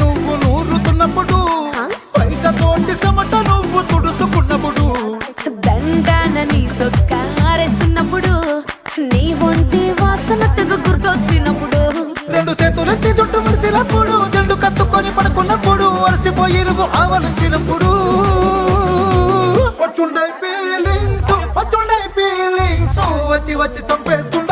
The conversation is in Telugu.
నువ్వు నూరుతున్నప్పుడు బయట తోటి సమట నువ్వు తుడుచుకున్నప్పుడు దండాన నీ సొక్క ఆరేస్తున్నప్పుడు నీ ఒంటి వాసన తెగ గుర్తొచ్చినప్పుడు రెండు చేతులెత్తి జుట్టు ముడిచినప్పుడు జండు కత్తుకొని పడుకున్నప్పుడు అలసిపోయి నువ్వు ఆవలించినప్పుడు వచ్చుండై ఫీలింగ్స్ వచ్చి వచ్చి చంపేస్తు